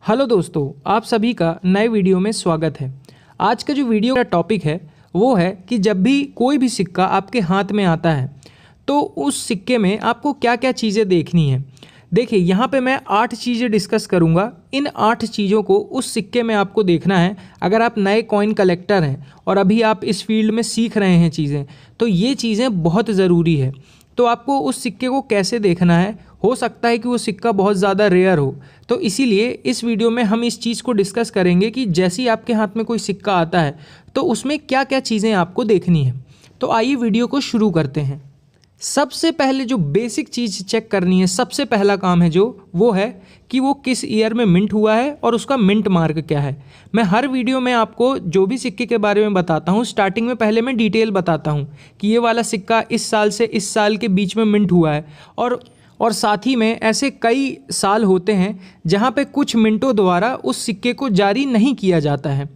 Hello दोस्तों, आप सभी का नए वीडियो में स्वागत है। आज का जो वीडियो का टॉपिक है वो है कि जब भी कोई भी सिक्का आपके हाथ में आता है तो उस सिक्के में आपको क्या क्या चीज़ें देखनी है। देखिए, यहाँ पे मैं 8 चीज़ें डिस्कस करूँगा। इन 8 चीज़ों को उस सिक्के में आपको देखना है। अगर आप नए कॉइन कलेक्टर हैं और अभी आप इस फील्ड में सीख रहे हैं चीज़ें, तो ये चीज़ें बहुत ज़रूरी है। तो आपको उस सिक्के को कैसे देखना है, हो सकता है कि वो सिक्का बहुत ज़्यादा रेयर हो, तो इसीलिए इस वीडियो में हम इस चीज़ को डिस्कस करेंगे कि जैसे ही आपके हाथ में कोई सिक्का आता है तो उसमें क्या क्या चीज़ें आपको देखनी है। तो आइए वीडियो को शुरू करते हैं। सबसे पहले जो बेसिक चीज़ चेक करनी है, सबसे पहला काम है वो है कि वो किस ईयर में मिंट हुआ है और उसका मिंट मार्क क्या है। मैं हर वीडियो में आपको जो भी सिक्के के बारे में बताता हूँ, स्टार्टिंग में पहले मैं डिटेल बताता हूँ कि ये वाला सिक्का इस साल से इस साल के बीच में मिंट हुआ है। और साथ ही में ऐसे कई साल होते हैं जहाँ पे कुछ मिनटों द्वारा उस सिक्के को जारी नहीं किया जाता है।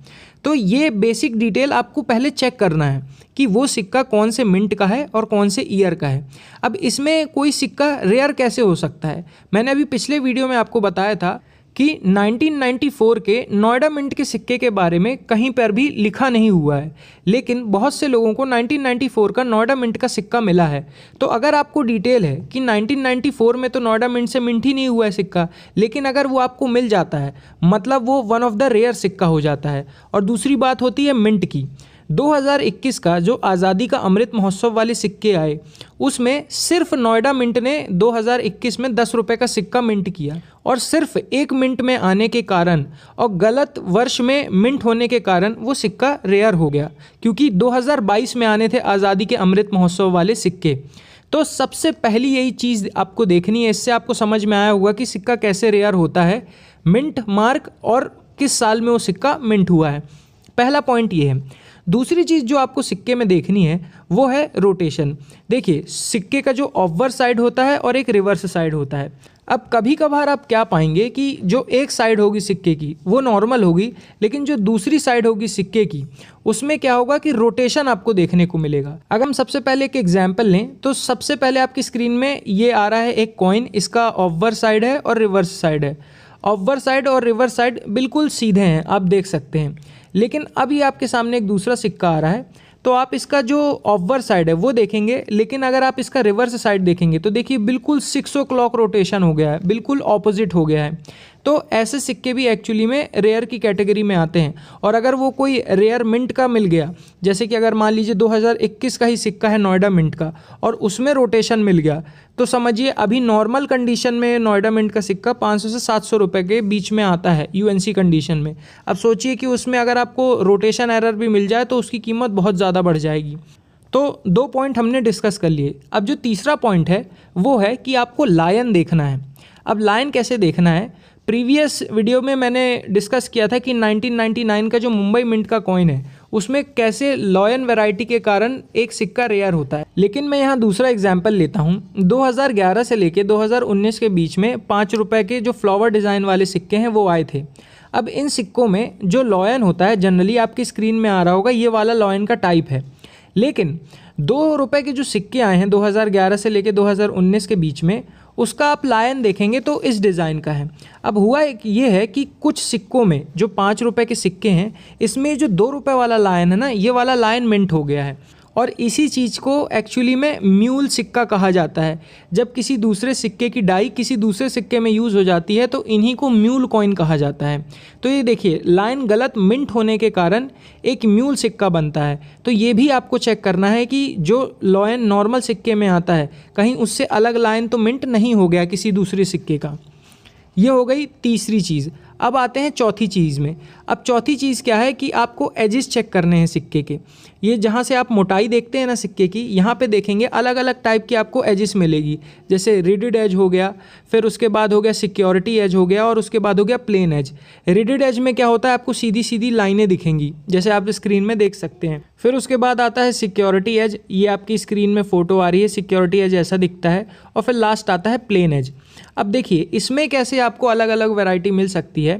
तो ये बेसिक डिटेल आपको पहले चेक करना है कि वो सिक्का कौन से मिंट का है और कौन से ईयर का है। अब इसमें कोई सिक्का रेयर कैसे हो सकता है, मैंने अभी पिछले वीडियो में आपको बताया था कि 1994 के नोएडा मिंट के सिक्के के बारे में कहीं पर भी लिखा नहीं हुआ है, लेकिन बहुत से लोगों को 1994 का नोएडा मिंट का सिक्का मिला है। तो अगर आपको डिटेल है कि 1994 में तो नोएडा मिंट से मिंट ही नहीं हुआ है सिक्का, लेकिन अगर वो आपको मिल जाता है मतलब वो वन ऑफ द रेयर सिक्का हो जाता है। और दूसरी बात होती है मिंट की। 2021 का जो आज़ादी का अमृत महोत्सव वाले सिक्के आए, उसमें सिर्फ नोएडा मिंट ने 2021 में 10 रुपये का सिक्का मिंट किया, और सिर्फ एक मिंट में आने के कारण और गलत वर्ष में मिंट होने के कारण वो सिक्का रेयर हो गया, क्योंकि 2022 में आने थे आज़ादी के अमृत महोत्सव वाले सिक्के। तो सबसे पहली यही चीज़ आपको देखनी है। इससे आपको समझ में आया होगा कि सिक्का कैसे रेयर होता है, मिंट मार्क और किस साल में वो सिक्का मिंट हुआ है। पहला पॉइंट ये है। दूसरी चीज़ जो आपको सिक्के में देखनी है वो है रोटेशन। देखिए, सिक्के का जो ऑफवर्ड साइड होता है और एक रिवर्स साइड होता है। अब कभी कभार आप क्या पाएंगे कि जो एक साइड होगी सिक्के की वो नॉर्मल होगी, लेकिन जो दूसरी साइड होगी सिक्के की उसमें क्या होगा कि रोटेशन आपको देखने को मिलेगा। अगर हम सबसे पहले एक एग्जांपल लें तो सबसे पहले आपकी स्क्रीन में ये आ रहा है एक कॉइन, इसका ऑफवर्ड साइड है और रिवर्स साइड है। ऑफवर्ड साइड और रिवर्स साइड बिल्कुल सीधे हैं, आप देख सकते हैं। लेकिन अभी आपके सामने एक दूसरा सिक्का आ रहा है, तो आप इसका जो ऑफवर्ड साइड है वो देखेंगे, लेकिन अगर आप इसका रिवर्स साइड देखेंगे तो देखिए बिल्कुल 6 o'clock रोटेशन हो गया है, बिल्कुल ऑपोजिट हो गया है। तो ऐसे सिक्के भी एक्चुअली में रेयर की कैटेगरी में आते हैं। और अगर वो कोई रेयर मिंट का मिल गया, जैसे कि अगर मान लीजिए 2021 का ही सिक्का है नोएडा मिंट का और उसमें रोटेशन मिल गया, तो समझिए अभी नॉर्मल कंडीशन में नोएडा मिंट का सिक्का 500 से 700 रुपये के बीच में आता है यूएनसी कंडीशन में। अब सोचिए कि उसमें अगर आपको रोटेशन एरर भी मिल जाए तो उसकी कीमत बहुत ज़्यादा बढ़ जाएगी। तो 2 पॉइंट हमने डिस्कस कर लिए। अब जो तीसरा पॉइंट है वो है कि आपको लायन देखना है। अब लायन कैसे देखना है, प्रीवियस वीडियो में मैंने डिस्कस किया था कि 1999 का जो मुंबई मिंट का कॉइन है उसमें कैसे लॉयन वैरायटी के कारण एक सिक्का रेयर होता है। लेकिन मैं यहाँ दूसरा एग्जांपल लेता हूँ। 2011 से लेके 2019 के बीच में 5 रुपये के जो फ्लावर डिज़ाइन वाले सिक्के हैं वो आए थे। अब इन सिक्कों में जो लॉयन होता है, जनरली आपकी स्क्रीन में आ रहा होगा, ये वाला लॉयन का टाइप है। लेकिन 2 रुपये के जो सिक्के आए हैं 2011 से लेके 2019 के बीच में, उसका आप लायन देखेंगे तो इस डिज़ाइन का है। अब हुआ ये है कि कुछ सिक्कों में जो 5 रुपये के सिक्के हैं, इसमें जो 2 रुपये वाला लायन है ना, ये वाला लायन मिंट हो गया है। और इसी चीज़ को एक्चुअली में म्यूल सिक्का कहा जाता है। जब किसी दूसरे सिक्के की डाई किसी दूसरे सिक्के में यूज़ हो जाती है तो इन्हीं को म्यूल कॉइन कहा जाता है। तो ये देखिए, लाइन गलत मिंट होने के कारण एक म्यूल सिक्का बनता है। तो ये भी आपको चेक करना है कि जो लॉयन नॉर्मल सिक्के में आता है कहीं उससे अलग लाइन तो मिंट नहीं हो गया किसी दूसरे सिक्के का। ये हो गई तीसरी चीज़। अब आते हैं चौथी चीज़ में। अब चौथी चीज़ क्या है कि आपको एजेस चेक करने हैं सिक्के के। ये जहाँ से आप मोटाई देखते हैं ना सिक्के की, यहाँ पे देखेंगे अलग अलग टाइप की आपको एजेस मिलेगी। जैसे रिडिड एज हो गया, फिर उसके बाद हो गया सिक्योरिटी एज हो गया, और उसके बाद हो गया प्लेन एज। रिडिड एज में क्या होता है, आपको सीधी सीधी लाइनें दिखेंगी जैसे आप स्क्रीन में देख सकते हैं। फिर उसके बाद आता है सिक्योरिटी एज, ये आपकी स्क्रीन में फ़ोटो आ रही है, सिक्योरिटी एज ऐसा दिखता है। और फिर लास्ट आता है प्लेन एज। अब देखिए इसमें कैसे आपको अलग अलग वैरायटी मिल सकती है।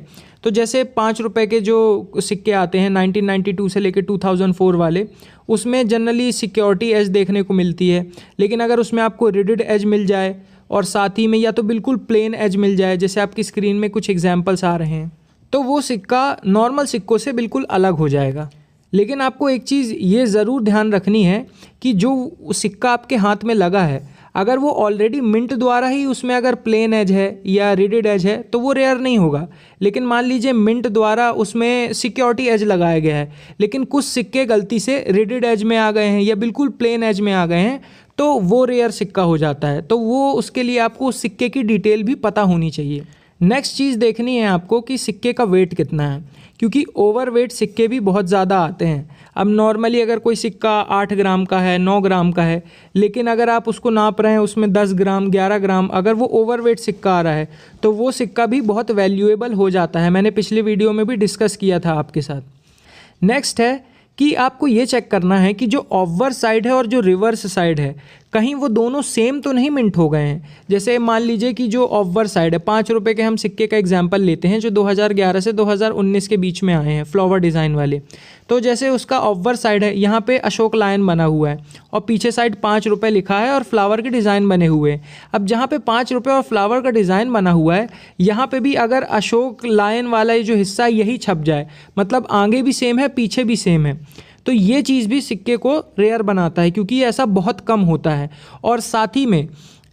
तो जैसे 5 रुपये के जो सिक्के आते हैं 1992 से लेकर 2004 वाले, उसमें जनरली सिक्योरिटी एज देखने को मिलती है। लेकिन अगर उसमें आपको रिडिड एज मिल जाए और साथ ही में या तो बिल्कुल प्लेन एज मिल जाए, जैसे आपकी स्क्रीन में कुछ एग्जांपल्स आ रहे हैं, तो वो सिक्का नॉर्मल सिक्कों से बिल्कुल अलग हो जाएगा। लेकिन आपको एक चीज़ ये ज़रूर ध्यान रखनी है कि जो सिक्का आपके हाथ में लगा है, अगर वो ऑलरेडी मिंट द्वारा ही उसमें अगर प्लेन एज है या रिडेड एज है तो वो रेयर नहीं होगा। लेकिन मान लीजिए मिंट द्वारा उसमें सिक्योरिटी एज लगाया गया है, लेकिन कुछ सिक्के गलती से रिडेड एज में आ गए हैं या बिल्कुल प्लेन एज में आ गए हैं, तो वो रेयर सिक्का हो जाता है। तो वो उसके लिए आपको उस सिक्के की डिटेल भी पता होनी चाहिए। नेक्स्ट चीज़ देखनी है आपको कि सिक्के का वेट कितना है, क्योंकि ओवर वेट सिक्के भी बहुत ज़्यादा आते हैं। अब नॉर्मली अगर कोई सिक्का 8 ग्राम का है, 9 ग्राम का है, लेकिन अगर आप उसको नाप रहे हैं उसमें 10 ग्राम 11 ग्राम अगर वो ओवर वेट सिक्का आ रहा है तो वो सिक्का भी बहुत वैल्यूएबल हो जाता है। मैंने पिछले वीडियो में भी डिस्कस किया था आपके साथ। नेक्स्ट है कि आपको ये चेक करना है कि जो ऑफवर साइड है और जो रिवर्स साइड है, कहीं वो दोनों सेम तो नहीं मिंट हो गए हैं। जैसे मान लीजिए कि जो ऑफवर साइड है, 5 रुपये के हम सिक्के का एग्जांपल लेते हैं जो 2011 से 2019 के बीच में आए हैं, फ्लावर डिज़ाइन वाले। तो जैसे उसका ऑफवर साइड है, यहाँ पे अशोक लायन बना हुआ है और पीछे साइड 5 रुपये लिखा है और फ्लावर के डिज़ाइन बने हुए हैं। अब जहाँ पे 5 रुपये और फ्लावर का डिज़ाइन बना हुआ है, यहाँ पे भी अगर अशोक लायन वाला जो हिस्सा यही छप जाए, मतलब आगे भी सेम है पीछे भी सेम है, तो ये चीज़ भी सिक्के को रेयर बनाता है, क्योंकि ऐसा बहुत कम होता है। और साथ ही में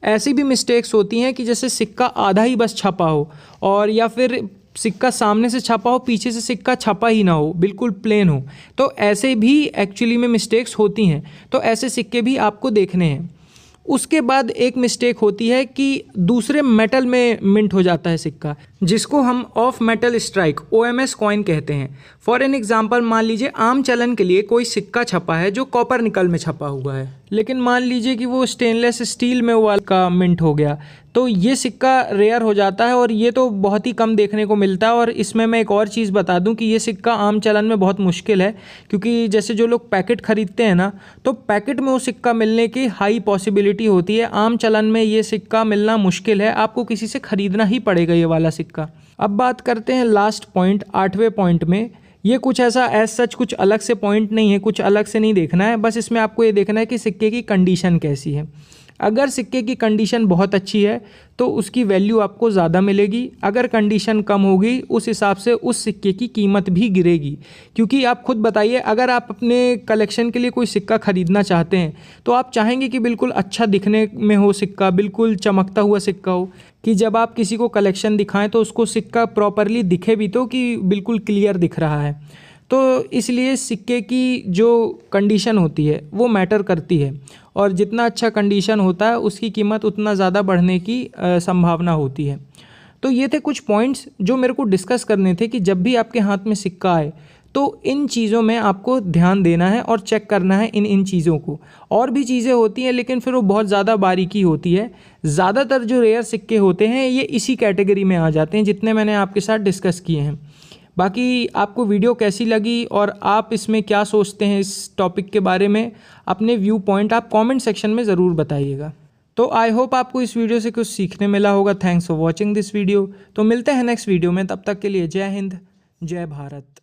ऐसी भी मिस्टेक्स होती हैं कि जैसे सिक्का आधा ही बस छपा हो, और या फिर सिक्का सामने से छपा हो, पीछे से सिक्का छपा ही ना हो, बिल्कुल प्लेन हो। तो ऐसे भी एक्चुअली में मिस्टेक्स होती हैं, तो ऐसे सिक्के भी आपको देखने हैं। उसके बाद एक मिस्टेक होती है कि दूसरे मेटल में मिंट हो जाता है सिक्का, जिसको हम of metal strike OMS coin कहते हैं। फॉर एन एग्जांपल, मान लीजिए आम चलन के लिए कोई सिक्का छपा है जो कॉपर निकल में छपा हुआ है, लेकिन मान लीजिए कि वो स्टेनलेस स्टील में वाला का मिंट हो गया, तो ये सिक्का रेयर हो जाता है और ये तो बहुत ही कम देखने को मिलता है। और इसमें मैं एक और चीज़ बता दूं कि ये सिक्का आम चलन में बहुत मुश्किल है, क्योंकि जैसे जो लोग पैकेट खरीदते हैं ना, तो पैकेट में वो सिक्का मिलने की हाई पॉसिबिलिटी होती है। आम चलन में ये सिक्का मिलना मुश्किल है, आपको किसी से ख़रीदना ही पड़ेगा ये वाला सिक्का। अब बात करते हैं लास्ट पॉइंट, 8वें पॉइंट में। ये कुछ ऐसा एज सच कुछ अलग से पॉइंट नहीं है, कुछ अलग से नहीं देखना है, बस इसमें आपको ये देखना है कि सिक्के की कंडीशन कैसी है। अगर सिक्के की कंडीशन बहुत अच्छी है तो उसकी वैल्यू आपको ज़्यादा मिलेगी। अगर कंडीशन कम होगी, उस हिसाब से उस सिक्के की कीमत भी गिरेगी। क्योंकि आप खुद बताइए, अगर आप अपने कलेक्शन के लिए कोई सिक्का ख़रीदना चाहते हैं तो आप चाहेंगे कि बिल्कुल अच्छा दिखने में हो सिक्का, बिल्कुल चमकता हुआ सिक्का हो, कि जब आप किसी को कलेक्शन दिखाएं तो उसको सिक्का प्रॉपरली दिखे भी तो कि बिल्कुल क्लियर दिख रहा है। तो इसलिए सिक्के की जो कंडीशन होती है वो मैटर करती है, और जितना अच्छा कंडीशन होता है उसकी कीमत उतना ज़्यादा बढ़ने की संभावना होती है। तो ये थे कुछ पॉइंट्स जो मेरे को डिस्कस करने थे कि जब भी आपके हाथ में सिक्का आए तो इन चीज़ों में आपको ध्यान देना है और चेक करना है इन चीज़ों को। और भी चीज़ें होती हैं लेकिन फिर वो बहुत ज़्यादा बारीकी होती है। ज़्यादातर जो रेयर सिक्के होते हैं ये इसी कैटेगरी में आ जाते हैं जितने मैंने आपके साथ डिस्कस किए हैं। बाकी आपको वीडियो कैसी लगी और आप इसमें क्या सोचते हैं इस टॉपिक के बारे में, अपने व्यू पॉइंट आप कमेंट सेक्शन में ज़रूर बताइएगा। तो आई होप आपको इस वीडियो से कुछ सीखने मिला होगा। Thanks for watching this video. तो मिलते हैं नेक्स्ट वीडियो में, तब तक के लिए जय हिंद, जय भारत।